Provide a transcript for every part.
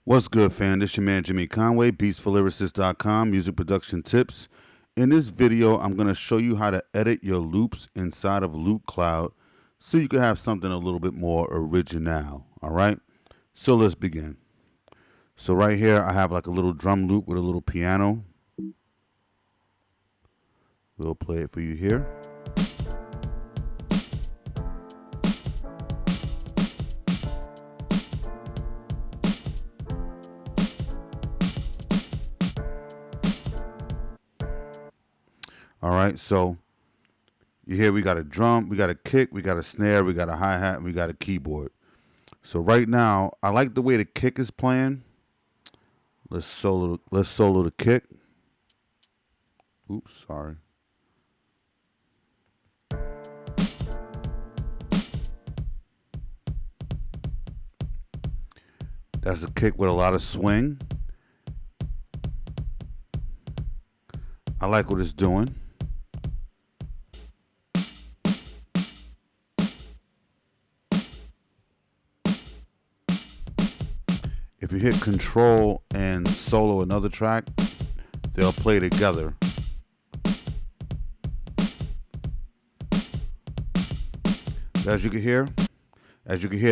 What's good, fam? This your man Jimmy Conway, beatsforlyricist.com, music production tips. In this video, I'm going to show you how to edit your loops inside of Loopcloud so you can have something a little bit more original, all right? So let's begin. So right here, I have like a little drum loop with a little piano. We'll play it for you here. All right, so you hear we got a drum, we got a kick, we got a snare, we got a hi-hat, and we got a keyboard. So right now, I like the way the kick is playing. Let's solo the kick. Oops, sorry. That's a kick with a lot of swing. I like what it's doing. If you hit control and solo another track, they'll play together. As you can hear,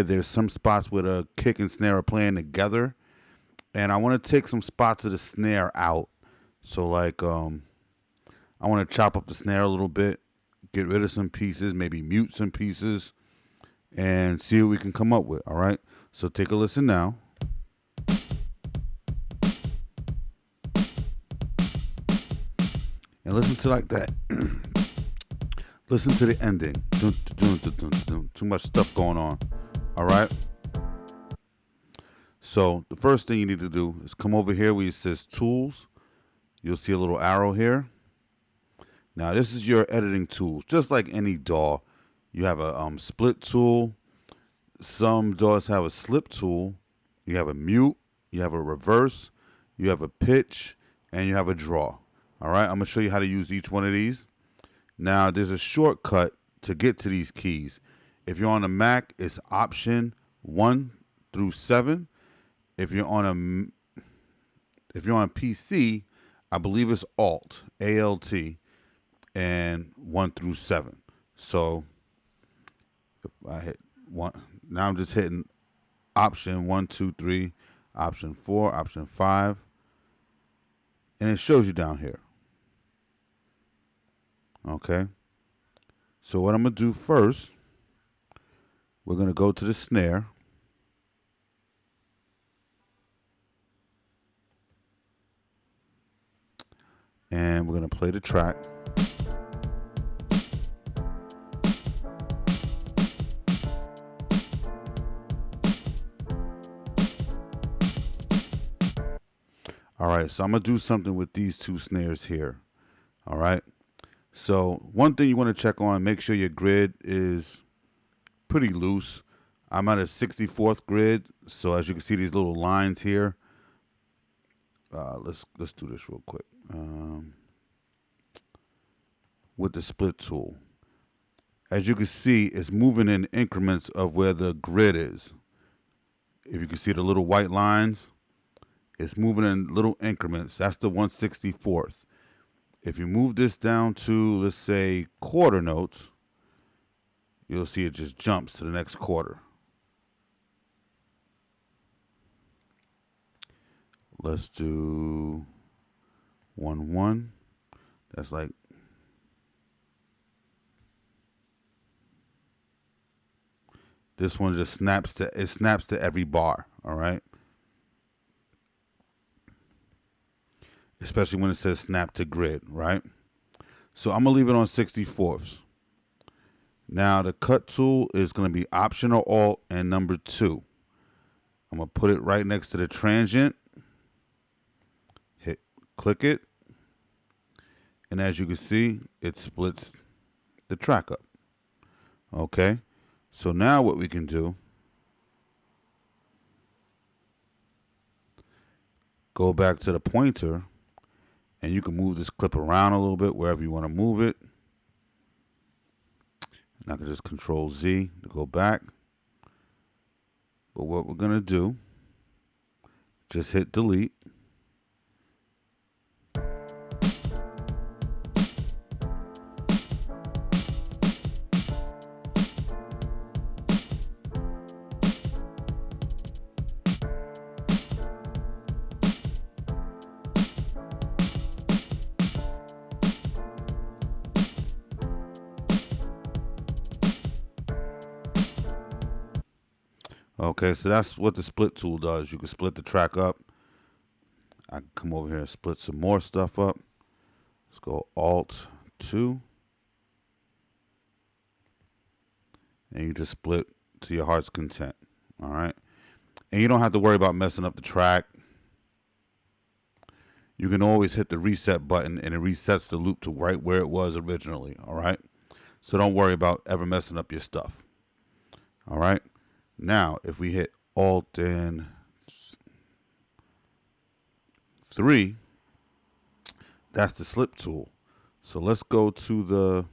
there's some spots where the kick and snare are playing together. And I want to take some spots of the snare out. So like, I want to chop up the snare a little bit, get rid of some pieces, maybe mute some pieces, and see what we can come up with, all right? So take a listen now. And listen to like that. Listen to the ending. Too much stuff going on. All right. So the first thing you need to do is come over here where it says tools. You'll see a little arrow here. Now this is your editing tools. Just like any DAW, you have a split tool. Some DAWs have a slip tool. You have a mute. You have a reverse. You have a pitch, and you have a draw. All right, I'm going to show you how to use each one of these. Now, there's a shortcut to get to these keys. If you're on a Mac, it's Option 1 through 7. If you're on a PC, I believe it's Alt, A-L-T, and 1 through 7. So if I hit 1, now I'm just hitting Option 1, 2, 3, Option 4, Option 5, and it shows you down here. Okay, so what I'm going to do first, we're going to go to the snare. And we're going to play the track. All right, so I'm going to do something with these two snares here. All right. So one thing you want to check on, make sure your grid is pretty loose. I'm at a 64th grid, so as you can see these little lines here. Let's do this real quick with the split tool. As you can see, it's moving in increments of where the grid is. If you can see the little white lines, it's moving in little increments. That's the 164th. If you move this down to, let's say, quarter notes, you'll see it just jumps to the next quarter. Let's do 1-1. That's like, this one just snaps to every bar, all right? Especially when it says snap to grid, right? So I'm going to leave it on 64ths. Now the cut tool is going to be Option or Alt and number 2. I'm going to put it right next to the transient. Click it. And as you can see, it splits the track up. Okay. So now what we can do, go back to the pointer. And you can move this clip around a little bit wherever you want to move it. And I can just Control Z to go back. But what we're going to do, just hit delete. Okay, so that's what the split tool does. You can split the track up. I can come over here and split some more stuff up. Let's go Alt 2. And you just split to your heart's content. All right. And you don't have to worry about messing up the track. You can always hit the reset button and it resets the loop to right where it was originally. All right. So don't worry about ever messing up your stuff. All right. Now, if we hit Alt and 3, that's the slip tool. So let's go to the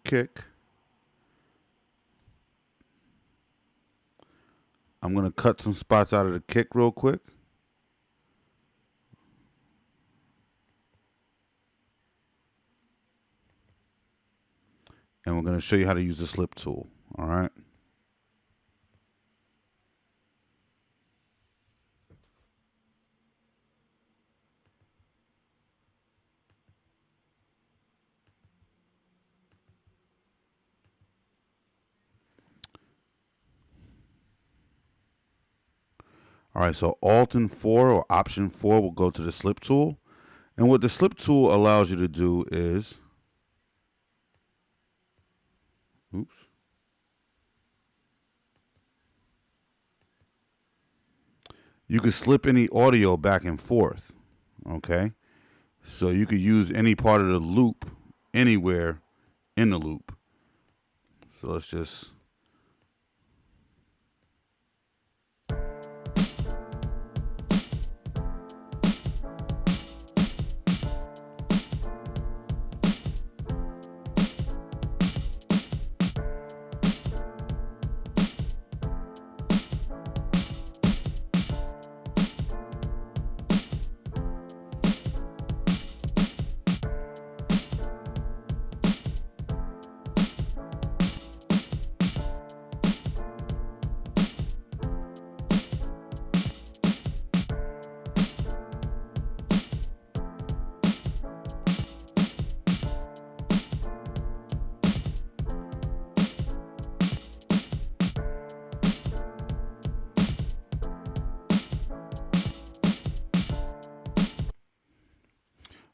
kick. I'm going to cut some spots out of the kick real quick. And we're going to show you how to use the slip tool. All right. All right, so Alt and 4 or Option 4 will go to the slip tool. And what the slip tool allows you to do is, oops. You can slip any audio back and forth, okay? So you could use any part of the loop anywhere in the loop. So let's just...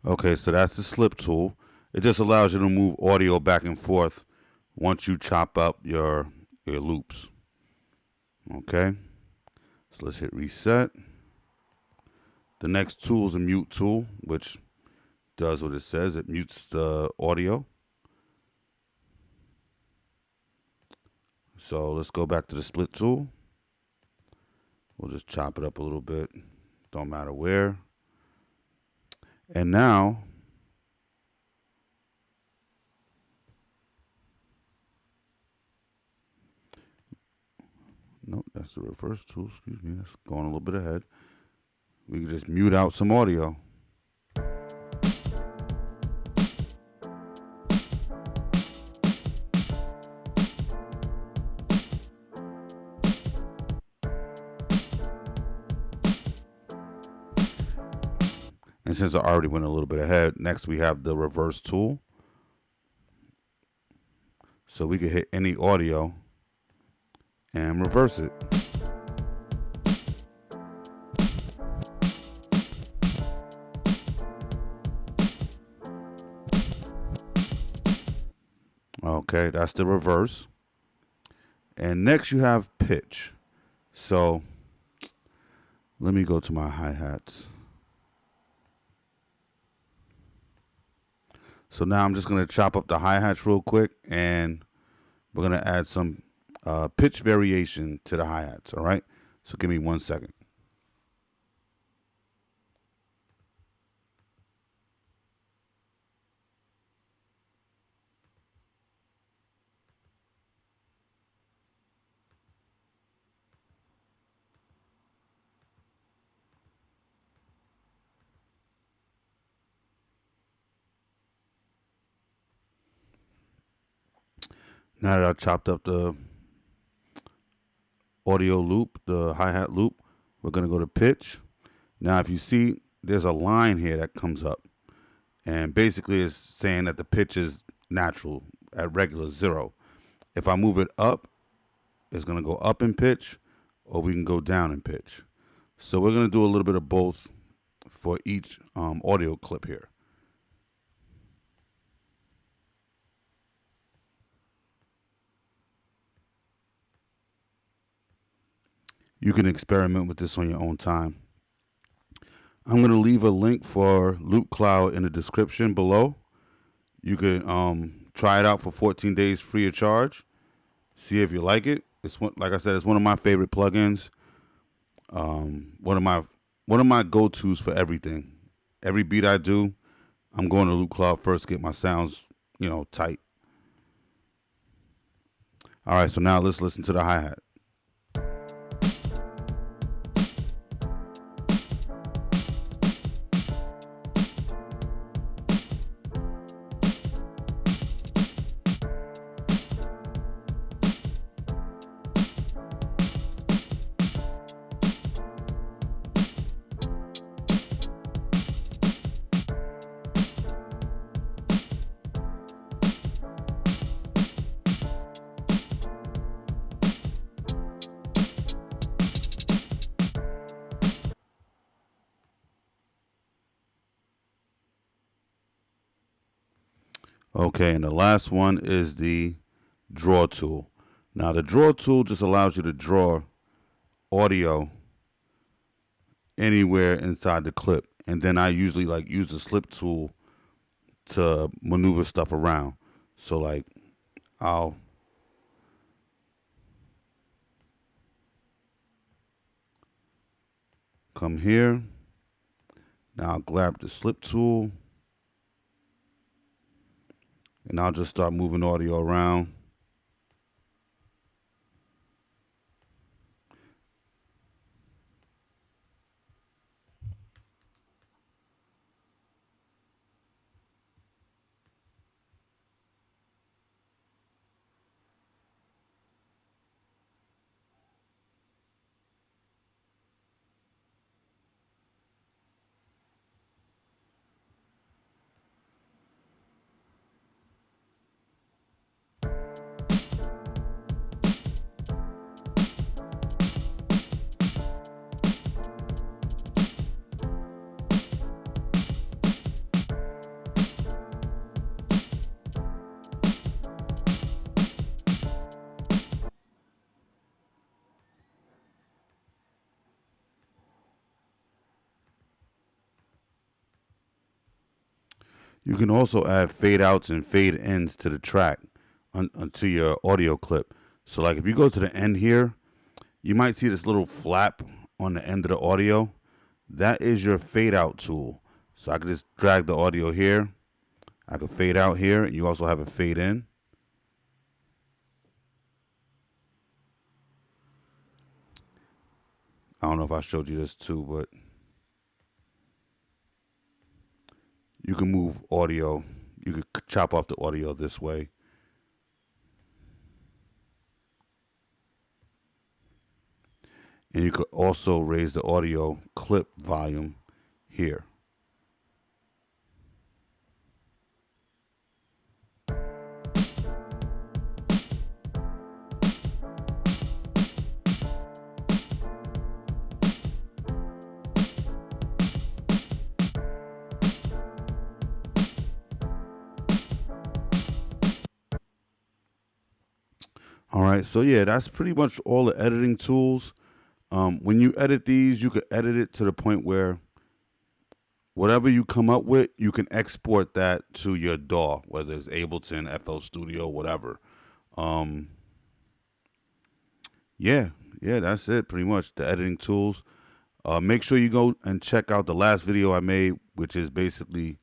Okay, so that's the slip tool. It just allows you to move audio back and forth once you chop up your loops. Okay, so let's hit reset. The next tool is a mute tool, which does what it says. It mutes the audio. So let's go back to the split tool. We'll just chop it up a little bit. Don't matter where. And now, nope, that's the reverse tool. Excuse me, that's going a little bit ahead. We can just mute out some audio. And since I already went a little bit ahead, next we have the reverse tool. So we can hit any audio and reverse it. Okay, that's the reverse. And next you have pitch. So let me go to my hi-hats. So now I'm just going to chop up the hi-hats real quick, and we're going to add some pitch variation to the hi-hats, all right? So give me 1 second. Now that I chopped up the audio loop, the hi-hat loop, we're going to go to pitch. Now, if you see, there's a line here that comes up. And basically it's saying that the pitch is natural at regular 0. If I move it up, it's going to go up in pitch, or we can go down in pitch. So we're going to do a little bit of both for each audio clip here. You can experiment with this on your own time. I'm going to leave a link for Loopcloud in the description below. You can try it out for 14 days free of charge. See if you like it. It's like I said, it's one of my favorite plugins. One of my go-tos for everything. Every beat I do, I'm going to Loopcloud first to get my sounds, tight. All right, so now let's listen to the hi-hat. Okay, and the last one is the draw tool. Now, the draw tool just allows you to draw audio anywhere inside the clip. And then I usually use the slip tool to maneuver stuff around. So I'll come here. Now I'll grab the slip tool. And I'll just start moving audio around. You can also add fade outs and fade ins to the track onto your audio clip. So if you go to the end here, you might see this little flap on the end of the audio. That is your fade out tool. So I can just drag the audio here. I can fade out here, and you also have a fade in. I don't know if I showed you this too, but you can move audio. You could chop off the audio this way. And you could also raise the audio clip volume here. All right, so yeah, that's pretty much all the editing tools. When you edit these, you could edit it to the point where whatever you come up with, you can export that to your DAW, whether it's Ableton, FL Studio, whatever. Yeah, that's it, pretty much, the editing tools. Make sure you go and check out the last video I made, which is basically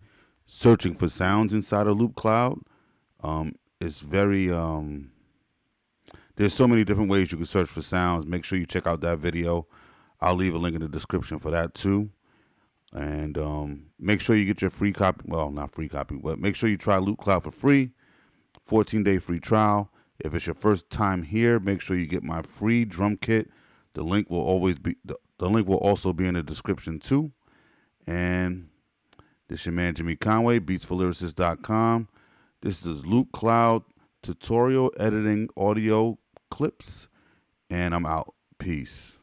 searching for sounds inside of Loopcloud. It's very... there's so many different ways you can search for sounds. Make sure you check out that video. I'll leave a link in the description for that too. And make sure you get your free copy. Well, not free copy, but make sure you try Loopcloud for free. 14-day free trial. If it's your first time here, make sure you get my free drum kit. The link will also be in the description too. And this is your man Jimmy Conway, beatsforlyricists.com. This is Loopcloud tutorial editing audio clips, and I'm out. Peace.